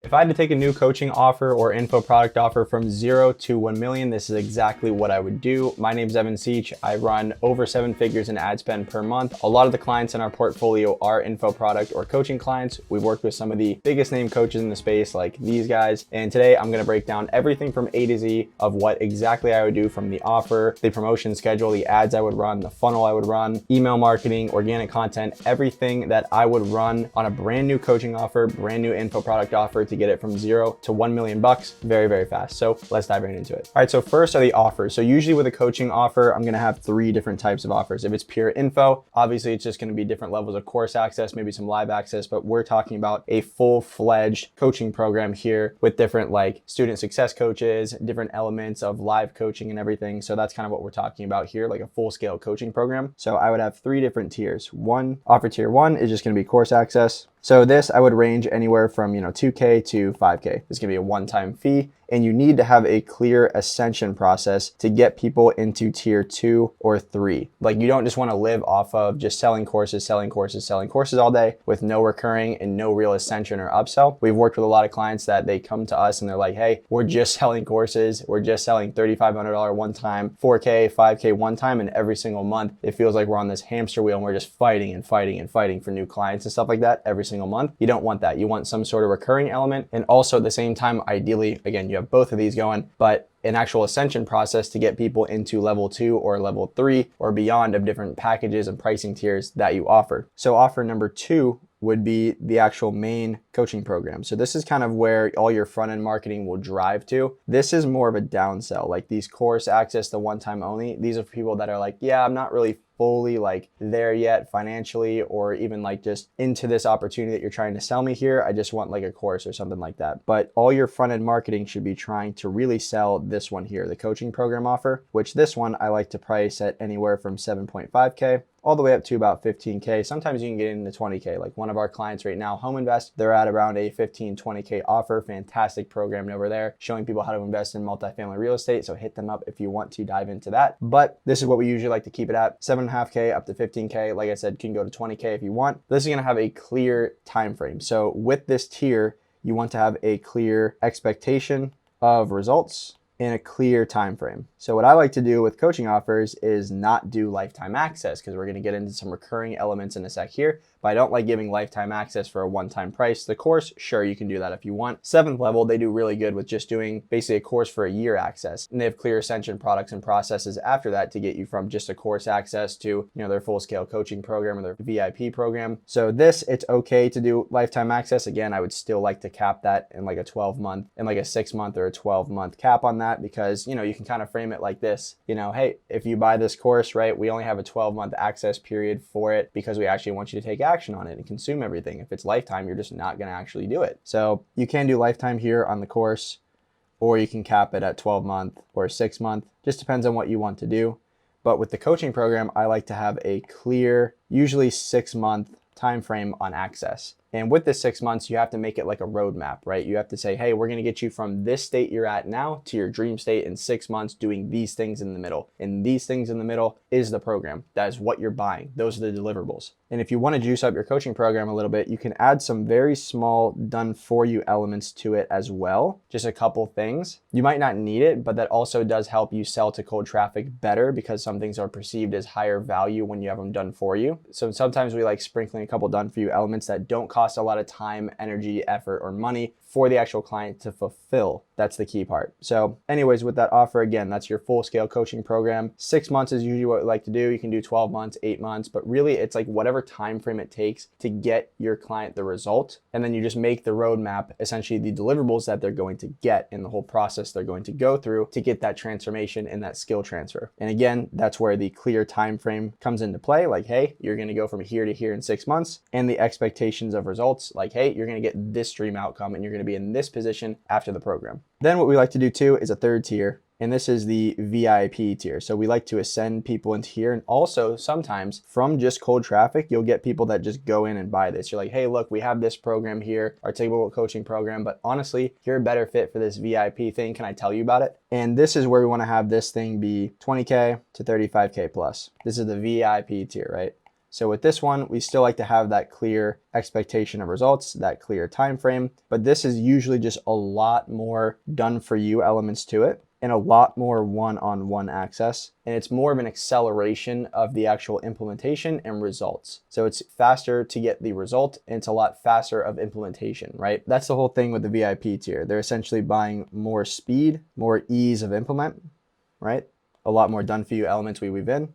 If I had to take a new coaching offer or info product offer from 0 to 1 million, this is exactly what I would do. My name is Seech. I run over 7 figures in ad spend per month. A lot of the clients in our portfolio are info product or coaching clients. We've worked with some of the biggest name coaches in the space like these guys. And today I'm gonna break down everything from A to Z of what exactly I would do from the offer, the promotion schedule, the ads I would run, the funnel I would run, email marketing, organic content, everything that I would run on a brand new coaching offer, brand new info product offer to get it from 0 to 1 million bucks very, very fast. So let's dive right into it. All right, so first are the offers. So usually with a coaching offer, I'm gonna have 3 different types of offers. If it's pure info, obviously it's just gonna be different levels of course access, maybe some live access, but we're talking about a full-fledged coaching program here with different like student success coaches, different elements of live coaching and everything. So that's kind of what we're talking about here, like a full-scale coaching program. So I would have 3 different tiers. Offer tier 1 is just gonna be course access. So this I would range anywhere from 2K to 5K. This can be a one-time fee, and you need to have a clear ascension process to get people into tier 2 or 3. Like you don't just want to live off of just selling courses all day with no recurring and no real ascension or upsell. We've worked with a lot of clients that they come to us and they're like, hey, we're just selling courses. We're just selling $3,500 one time, 4K, 5K one time, and every single month it feels like we're on this hamster wheel and we're just fighting for new clients and stuff like that every single month. You don't want that. You want some sort of recurring element. And also at the same time, ideally, again, you have both of these going, but an actual ascension process to get people into level 2 or level 3 or beyond of different packages and pricing tiers that you offer. So offer number 2 would be the actual main coaching program. So this is kind of where all your front end marketing will drive to. This is more of a downsell, like these course access, the one time only. These are people that are like, yeah, I'm not really fully like there yet financially or even like just into this opportunity that you're trying to sell me here. I just want like a course or something like that. But all your front end marketing should be trying to really sell this one here, the coaching program offer, which this one I like to price at anywhere from 7.5K all the way up to about 15K. Sometimes you can get into 20K. Like one of our clients right now, Home Invest, they're at around a 20K offer. Fantastic program over there, showing people how to invest in multifamily real estate. So hit them up if you want to dive into that. But this is what we usually like to keep it at, 7.5K up to 15K. Like I said, can go to 20K if you want. This is gonna have a clear time frame. So with this tier, you want to have a clear expectation of results in a clear time frame. So what I like to do with coaching offers is not do lifetime access because we're going to get into some recurring elements in a sec here, but I don't like giving lifetime access for a one-time price. The course, sure, you can do that if you want. 7th level, they do really good with just doing basically a course for a year access, and they have clear ascension products and processes after that to get you from just a course access to their full-scale coaching program or their VIP program. So this, it's okay to do lifetime access. Again, I would still like to cap that in like a 12-month and like a 6-month or a 12-month cap on that because you can kind of frame it like this, hey, if you buy this course, right, we only have a 12-month access period for it because we actually want you to take action on it and consume everything. If it's lifetime, you're just not going to actually do it. So you can do lifetime here on the course, or you can cap it at 12-month or 6-month, just depends on what you want to do. But with the coaching program, I like to have a clear, usually 6-month time frame on access. And with this 6 months, you have to make it like a roadmap, right? You have to say, hey, we're going to get you from this state you're at now to your dream state in 6 months doing these things in the middle. And these things in the middle is the program. That is what you're buying. Those are the deliverables. And if you want to juice up your coaching program a little bit, you can add some very small done for you elements to it as well. Just a couple things. You might not need it, but that also does help you sell to cold traffic better because some things are perceived as higher value when you have them done for you. So sometimes we like sprinkling a couple done for you elements that don't cost a lot of time, energy, effort, or money for the actual client to fulfill. That's the key part. So anyways, with that offer, again, that's your full scale coaching program. 6 months is usually what we like to do. You can do 12 months, 8 months, but really it's like whatever time frame it takes to get your client the result. And then you just make the roadmap, essentially the deliverables that they're going to get in the whole process they're going to go through to get that transformation and that skill transfer. And again, that's where the clear time frame comes into play. Like, hey, you're going to go from here to here in 6 months, and the expectations of results. Like, hey, you're going to get this dream outcome and you're going to be in this position after the program. Then what we like to do too is a third tier, and this is the VIP tier. So we like to ascend people into here, and also sometimes from just cold traffic, you'll get people that just go in and buy this. You're like, hey, look, we have this program here, our table coaching program, but honestly, you're a better fit for this VIP thing. Can I tell you about it? And this is where we want to have this thing be 20K to 35K plus. This is the VIP tier, right? So with this one, we still like to have that clear expectation of results, that clear time frame, but this is usually just a lot more done for you elements to it and a lot more one-on-one access. And it's more of an acceleration of the actual implementation and results. So it's faster to get the result and it's a lot faster of implementation, right? That's the whole thing with the VIP tier. They're essentially buying more speed, more ease of implement, right? A lot more done for you elements we weave in.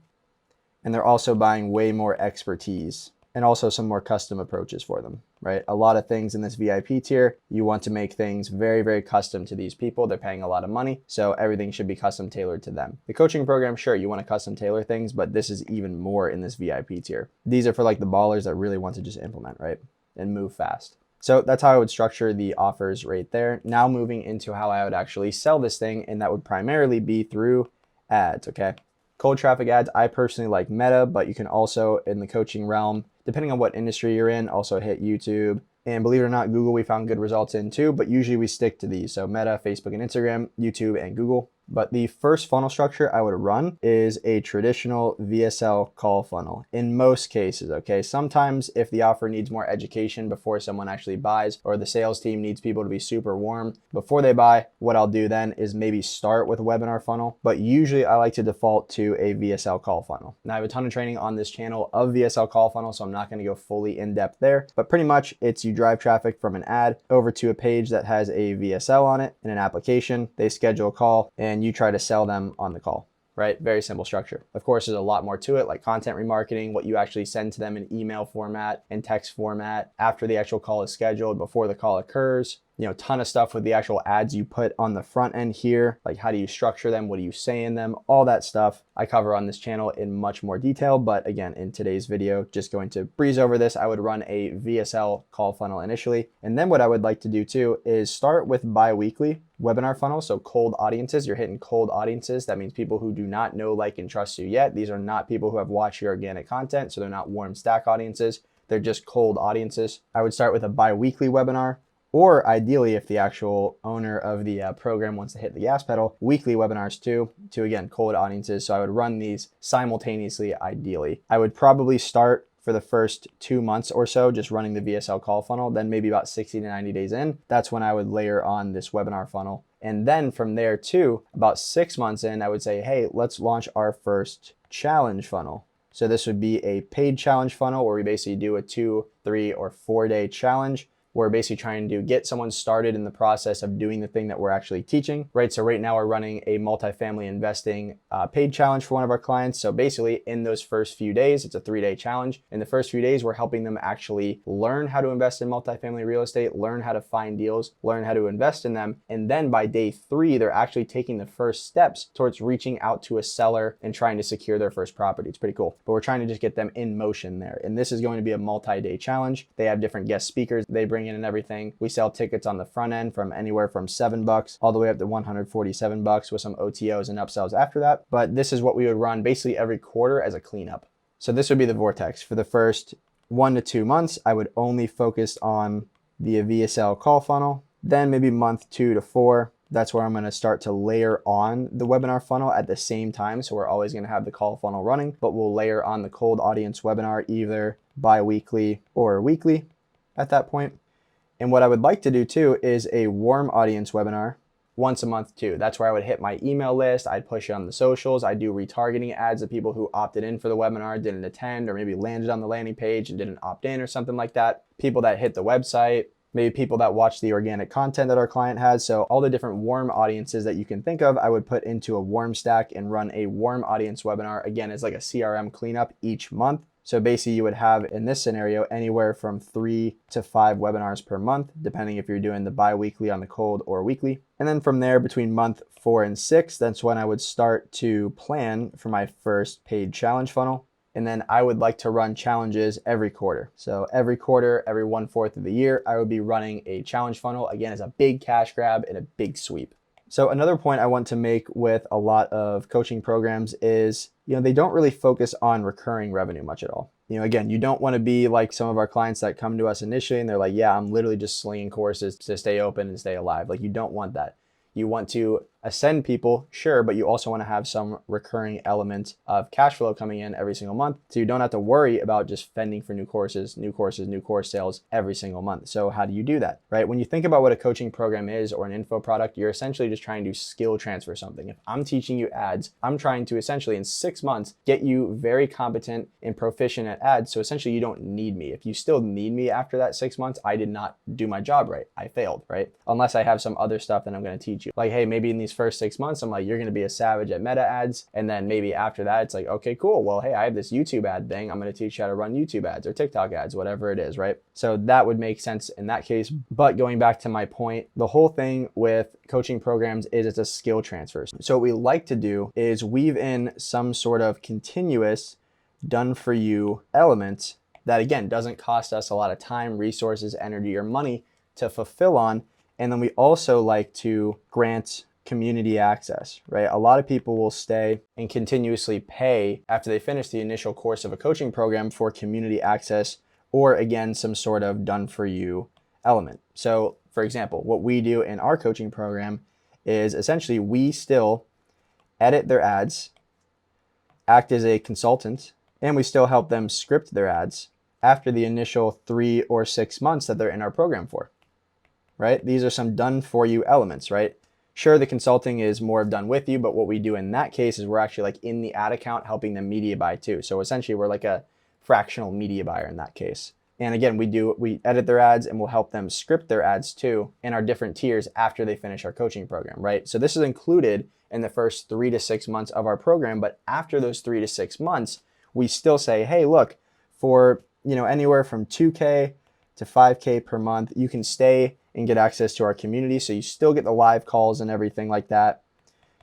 And they're also buying way more expertise and also some more custom approaches for them, right? A lot of things in this VIP tier, you want to make things very, very custom to these people. They're paying a lot of money, so everything should be custom tailored to them. The coaching program, sure, you want to custom tailor things, but this is even more in this VIP tier. These are for like the ballers that really want to just implement, right? And move fast. So that's how I would structure the offers right there. Now moving into how I would actually sell this thing, and that would primarily be through ads, okay? Cold traffic ads, I personally like Meta, but you can also, in the coaching realm, depending on what industry you're in, also hit YouTube. And believe it or not, Google we found good results in too, but usually we stick to these. So Meta, Facebook and Instagram, YouTube and Google. But the first funnel structure I would run is a traditional VSL call funnel in most cases, okay? Sometimes if the offer needs more education before someone actually buys, or the sales team needs people to be super warm before they buy, what I'll do then is maybe start with a webinar funnel, but usually I like to default to a VSL call funnel. Now I have a ton of training on this channel of VSL call funnel, so I'm not gonna go fully in depth there, but pretty much it's you drive traffic from an ad over to a page that has a VSL on it in an application, they schedule a call, and you try to sell them on the call, right? Very simple structure. Of course, there's a lot more to it, like content remarketing, what you actually send to them in email format and text format after the actual call is scheduled, before the call occurs. You know, ton of stuff with the actual ads you put on the front end here, like how do you structure them, what do you say in them, all that stuff I cover on this channel in much more detail. But again, in today's video, just going to breeze over this, I would run a VSL call funnel initially. And then what I would like to do too is start with bi-weekly webinar funnel. So cold audiences, you're hitting cold audiences. That means people who do not know, like, and trust you yet. These are not people who have watched your organic content. So they're not warm stack audiences. They're just cold audiences. I would start with a bi-weekly webinar. Or ideally, if the actual owner of the program wants to hit the gas pedal, weekly webinars too, to again, cold audiences. So I would run these simultaneously, ideally. I would probably start for the first 2 months or so, just running the VSL call funnel. Then maybe about 60 to 90 days in, that's when I would layer on this webinar funnel. And then from there too, about 6 months in, I would say, hey, let's launch our first challenge funnel. So this would be a paid challenge funnel where we basically do a 2, 3, or 4 day challenge. We're basically trying to get someone started in the process of doing the thing that we're actually teaching, right? So right now we're running a multifamily investing paid challenge for one of our clients. So basically in those first few days, it's a 3-day challenge. In the first few days, we're helping them actually learn how to invest in multifamily real estate, learn how to find deals, learn how to invest in them. And then by day 3, they're actually taking the first steps towards reaching out to a seller and trying to secure their first property. It's pretty cool, but we're trying to just get them in motion there. And this is going to be a multi-day challenge. They have different guest speakers they bring in and everything. We sell tickets on the front end from anywhere from $7 all the way up to $147 with some OTOs and upsells after that. But this is what we would run basically every quarter as a cleanup. So this would be the vortex. For the first 1 to 2 months, I would only focus on the VSL call funnel. Then maybe month 2 to 4, that's where I'm going to start to layer on the webinar funnel at the same time. So we're always going to have the call funnel running, but we'll layer on the cold audience webinar either bi-weekly or weekly at that point. And what I would like to do too is a warm audience webinar once a month too. That's where I would hit my email list. I'd push it on the socials. I do retargeting ads of people who opted in for the webinar, didn't attend, or maybe landed on the landing page and didn't opt in or something like that. People that hit the website, maybe people that watch the organic content that our client has. So all the different warm audiences that you can think of, I would put into a warm stack and run a warm audience webinar. Again, it's like a CRM cleanup each month. So basically you would have in this scenario anywhere from 3 to 5 webinars per month, depending if you're doing the bi-weekly on the cold or weekly. And then from there between month 4 and 6, that's when I would start to plan for my first paid challenge funnel. And then I would like to run challenges every quarter. So every quarter, every 1/4 of the year, I would be running a challenge funnel. Again, it's a big cash grab and a big sweep. So another point I want to make with a lot of coaching programs is, they don't really focus on recurring revenue much at all. Again, you don't want to be like some of our clients that come to us initially and they're like, yeah, I'm literally just slinging courses to stay open and stay alive. Like, you don't want that. You want to ascend people, sure, but you also want to have some recurring element of cash flow coming in every single month. So you don't have to worry about just fending for new courses, new course sales every single month. So how do you do that, right? When you think about what a coaching program is or an info product, you're essentially just trying to skill transfer something. If I'm teaching you ads, I'm trying to essentially in 6 months get you very competent and proficient at ads. So essentially you don't need me. If you still need me after that 6 months, I did not do my job right. I failed, right? Unless I have some other stuff that I'm going to teach you. Like, hey, maybe in these first 6 months, I'm like, you're going to be a savage at meta ads. And then maybe after that, it's like, okay, cool. Well, hey, I have this YouTube ad thing. I'm going to teach you how to run YouTube ads or TikTok ads, whatever it is, right? So that would make sense in that case. But going back to my point, the whole thing with coaching programs is it's a skill transfer. So what we like to do is weave in some sort of continuous done for you element that, again, doesn't cost us a lot of time, resources, energy, or money to fulfill on. And then we also like to grant community access, right? A lot of people will stay and continuously pay after they finish the initial course of a coaching program for community access or, again, some sort of done for you element. So for example, what we do in our coaching program is essentially we still edit their ads, act as a consultant, and we still help them script their ads after the initial 3 or 6 months that they're in our program for, right? These are some done for you elements, right? Sure, the consulting is more of done with you, but what we do in that case is we're actually like in the ad account helping them media buy too. So essentially we're like a fractional media buyer in that case. And again, we edit their ads and we'll help them script their ads too in our different tiers after they finish our coaching program, right? So this is included in the first 3 to 6 months of our program, but after those 3 to 6 months, we still say, hey, look, for anywhere from 2K to 5K per month, you can stay and get access to our community. So you still get the live calls and everything like that.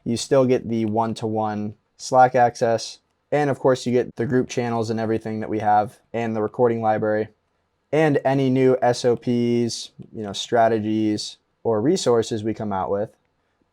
You still get the one-to-one Slack access. And of course, you get the group channels and everything that we have and the recording library and any new SOPs, strategies or resources we come out with.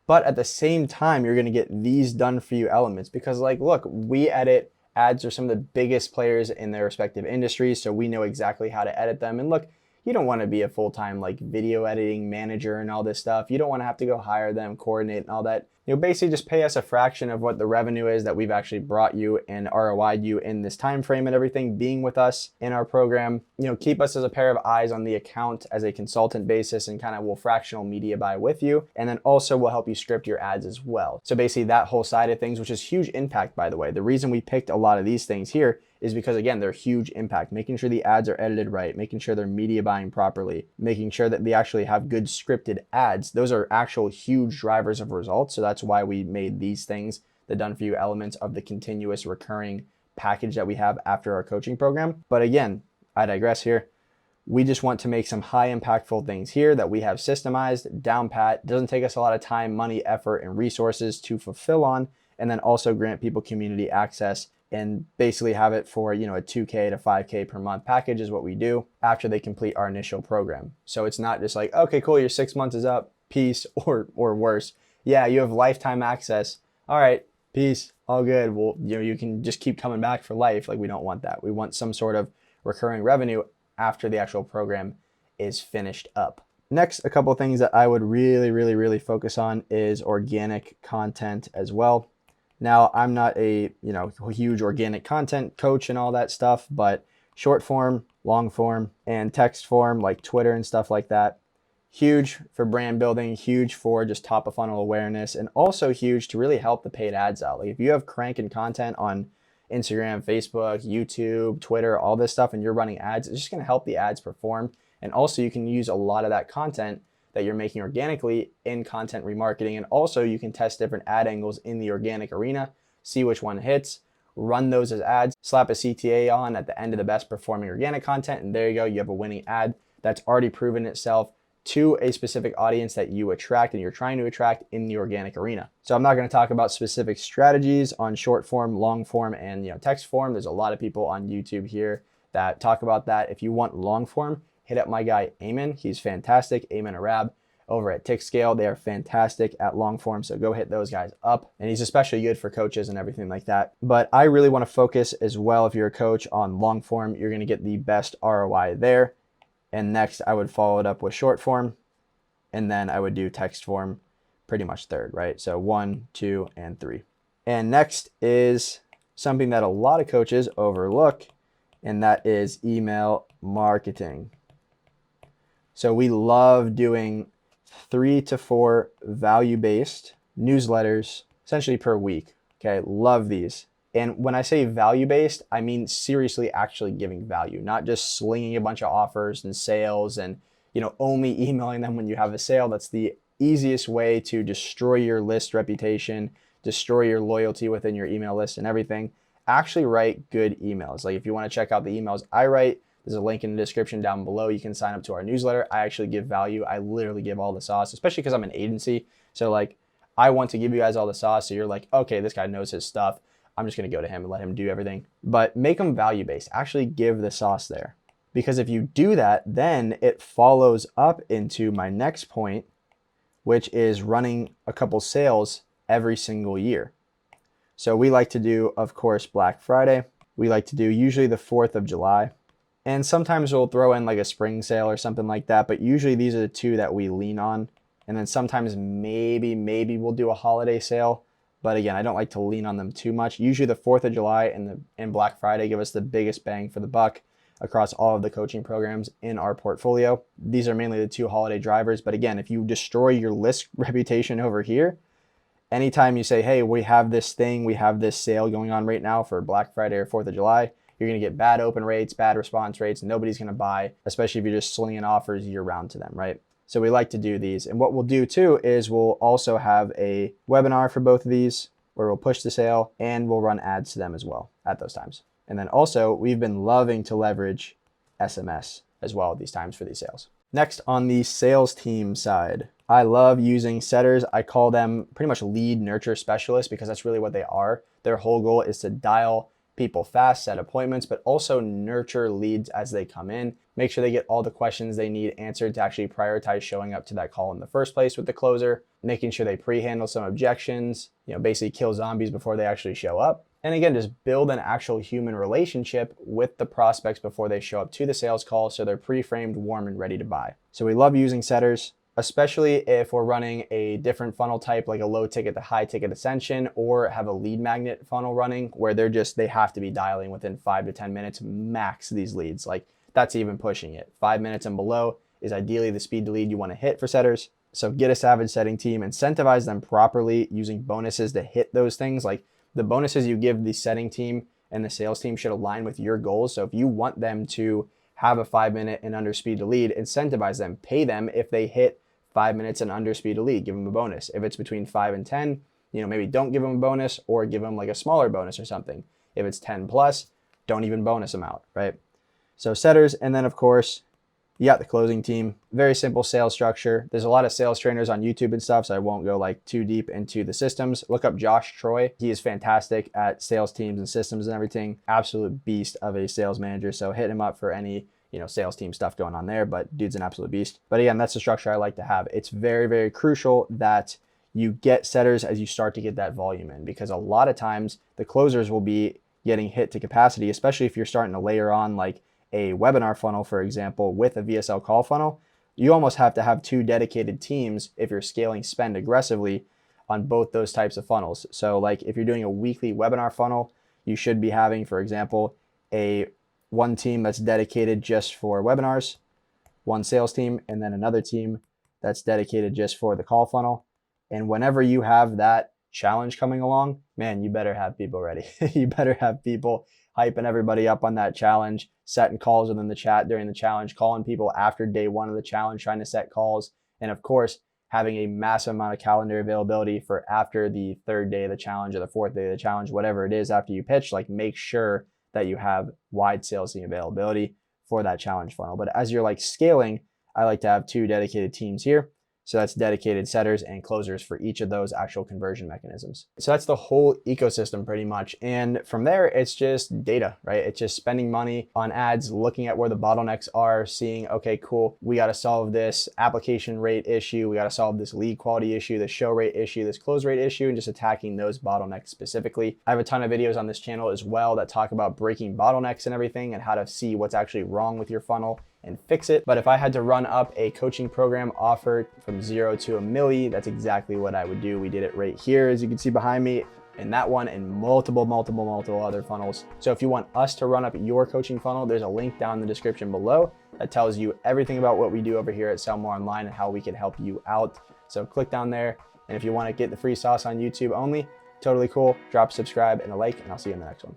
But at the same time, you're going to get these done for you elements because, like, look, we edit ads are some of the biggest players in their respective industries, so we know exactly how to edit them. And look, you don't want to be a full-time like video editing manager and all this stuff. You don't want to have to go hire them, coordinate and all that. Basically just pay us a fraction of what the revenue is that we've actually brought you and ROI'd you in this time frame and everything, being with us in our program. Keep us as a pair of eyes on the account as a consultant basis and kind of will fractional media buy with you. And then also we'll help you script your ads as well. So basically that whole side of things, which is huge impact, by the way. The reason we picked a lot of these things here is because, again, they're huge impact, making sure the ads are edited right, making sure they're media buying properly, making sure that they actually have good scripted ads. Those are actual huge drivers of results. So that's why we made these things the done for you elements of the continuous recurring package that we have after our coaching program. But again, I digress here. We just want to make some high impactful things here that we have systemized, down pat. It doesn't take us a lot of time, money, effort, and resources to fulfill on, and then also grant people community access and basically have it for, a 2K to 5K per month package is what we do after they complete our initial program. So it's not just like, okay, cool, your 6 months is up, peace, or worse. Yeah, you have lifetime access. All right, peace, all good. Well, you can just keep coming back for life. Like, we don't want that. We want some sort of recurring revenue after the actual program is finished up. Next, a couple of things that I would really, really, really focus on is organic content as well. Now, I'm not a, huge organic content coach and all that stuff, but short form, long form, and text form like Twitter and stuff like that, huge for brand building, huge for just top of funnel awareness, and also huge to really help the paid ads out. Like if you have cranking content on Instagram, Facebook, YouTube, Twitter, all this stuff, and you're running ads, it's just going to help the ads perform. And also you can use a lot of that content that you're making organically in content remarketing. And also you can test different ad angles in the organic arena, see which one hits, run those as ads, slap a CTA on at the end of the best performing organic content. And there you go. You have a winning ad that's already proven itself to a specific audience that you attract and you're trying to attract in the organic arena. So I'm not going to talk about specific strategies on short form, long form, and text form. There's a lot of people on YouTube here that talk about that. If you want long form, hit up my guy, Eamon. He's fantastic. Eamon Arab over at TickScale. They are fantastic at long form. So go hit those guys up. And he's especially good for coaches and everything like that. But I really want to focus as well, if you're a coach, on long form. You're going to get the best ROI there. And next, I would follow it up with short form. And then I would do text form pretty much third, right? So 1, 2, and 3. And next is something that a lot of coaches overlook, and that is email marketing. So we love doing 3 to 4 value-based newsletters essentially per week. Okay, love these. And when I say value-based, I mean seriously actually giving value, not just slinging a bunch of offers and sales and, only emailing them when you have a sale. That's the easiest way to destroy your list reputation, destroy your loyalty within your email list and everything. Actually write good emails. Like if you want to check out the emails I write, there's a link in the description down below. You can sign up to our newsletter. I actually give value. I literally give all the sauce, especially because I'm an agency. So like I want to give you guys all the sauce. So you're like, okay, this guy knows his stuff. I'm just going to go to him and let him do everything. But make them value-based. Actually give the sauce there. Because if you do that, then it follows up into my next point, which is running a couple sales every single year. So we like to do, of course, Black Friday. We like to do usually the 4th of July. And sometimes we'll throw in like a spring sale or something like that. But usually these are the two that we lean on. And then sometimes maybe we'll do a holiday sale. But again, I don't like to lean on them too much. Usually the 4th of July and Black Friday give us the biggest bang for the buck across all of the coaching programs in our portfolio. These are mainly the two holiday drivers. But again, if you destroy your list reputation over here, anytime you say, hey, we have this thing, we have this sale going on right now for Black Friday or 4th of July, you're going to get bad open rates, bad response rates. Nobody's going to buy, especially if you're just slinging offers year round to them, right? So we like to do these. And what we'll do too is we'll also have a webinar for both of these where we'll push the sale and we'll run ads to them as well at those times. And then also we've been loving to leverage SMS as well at these times for these sales. Next, on the sales team side, I love using setters. I call them pretty much lead nurture specialists because that's really what they are. Their whole goal is to dial people fast, set appointments, but also nurture leads as they come in. Make sure they get all the questions they need answered to actually prioritize showing up to that call in the first place with the closer, making sure they pre-handle some objections, basically kill zombies before they actually show up. And again, just build an actual human relationship with the prospects before they show up to the sales call so they're pre-framed, warm, and ready to buy. So we love using setters, especially if we're running a different funnel type, like a low ticket to high ticket ascension, or have a lead magnet funnel running where they have to be dialing within 5 to 10 minutes max these leads. Like that's even pushing it. 5 minutes and below is ideally the speed to lead you want to hit for setters. So get a savage setting team, incentivize them properly using bonuses to hit those things. Like the bonuses you give the setting team and the sales team should align with your goals. So if you want them to have a 5 minute and under speed to lead, incentivize them, pay them if they hit 5 minutes and under speed to lead, give them a bonus. If it's between 5 and 10, maybe don't give them a bonus or give them like a smaller bonus or something. If it's 10 plus, don't even bonus them out, right? So setters, and then of course, you got the closing team. Very simple sales structure. There's a lot of sales trainers on YouTube and stuff, so I won't go like too deep into the systems. Look up Josh Troy. He is fantastic at sales teams and systems and everything. Absolute beast of a sales manager. So hit him up for any sales team stuff going on there, but dude's an absolute beast. But again, that's the structure I like to have. It's very, very crucial that you get setters as you start to get that volume in, because a lot of times the closers will be getting hit to capacity, especially if you're starting to layer on like a webinar funnel, for example, with a VSL call funnel. You almost have to have 2 dedicated teams if you're scaling spend aggressively on both those types of funnels. So like if you're doing a weekly webinar funnel, you should be having, for example, one team that's dedicated just for webinars, one sales team, and then another team that's dedicated just for the call funnel. And whenever you have that challenge coming along, man, you better have people ready. You better have people hyping everybody up on that challenge, setting calls within the chat during the challenge, calling people after day 1 of the challenge, trying to set calls. And of course, having a massive amount of calendar availability for after the 3rd day of the challenge or the 4th day of the challenge, whatever it is after you pitch, like make sure that you have wide sales team availability for that challenge funnel. But as you're like scaling, I like to have 2 dedicated teams here. So that's dedicated setters and closers for each of those actual conversion mechanisms. So that's the whole ecosystem pretty much. And from there, it's just data, right? It's just spending money on ads, looking at where the bottlenecks are, seeing, okay, cool, we got to solve this application rate issue. We got to solve this lead quality issue, this show rate issue, this close rate issue, and just attacking those bottlenecks specifically. I have a ton of videos on this channel as well that talk about breaking bottlenecks and everything and how to see what's actually wrong with your funnel and fix it. But if I had to run up a coaching program offer from 0 to $1 million, that's exactly what I would do. We did it right here, as you can see behind me, in that one, and multiple other funnels. So if you want us to run up your coaching funnel, there's a link down in the description below that tells you everything about what we do over here at Sell More Online and how we can help you out. So click down there. And if you want to get the free sauce on YouTube only, totally cool. Drop a subscribe and a like, and I'll see you in the next one.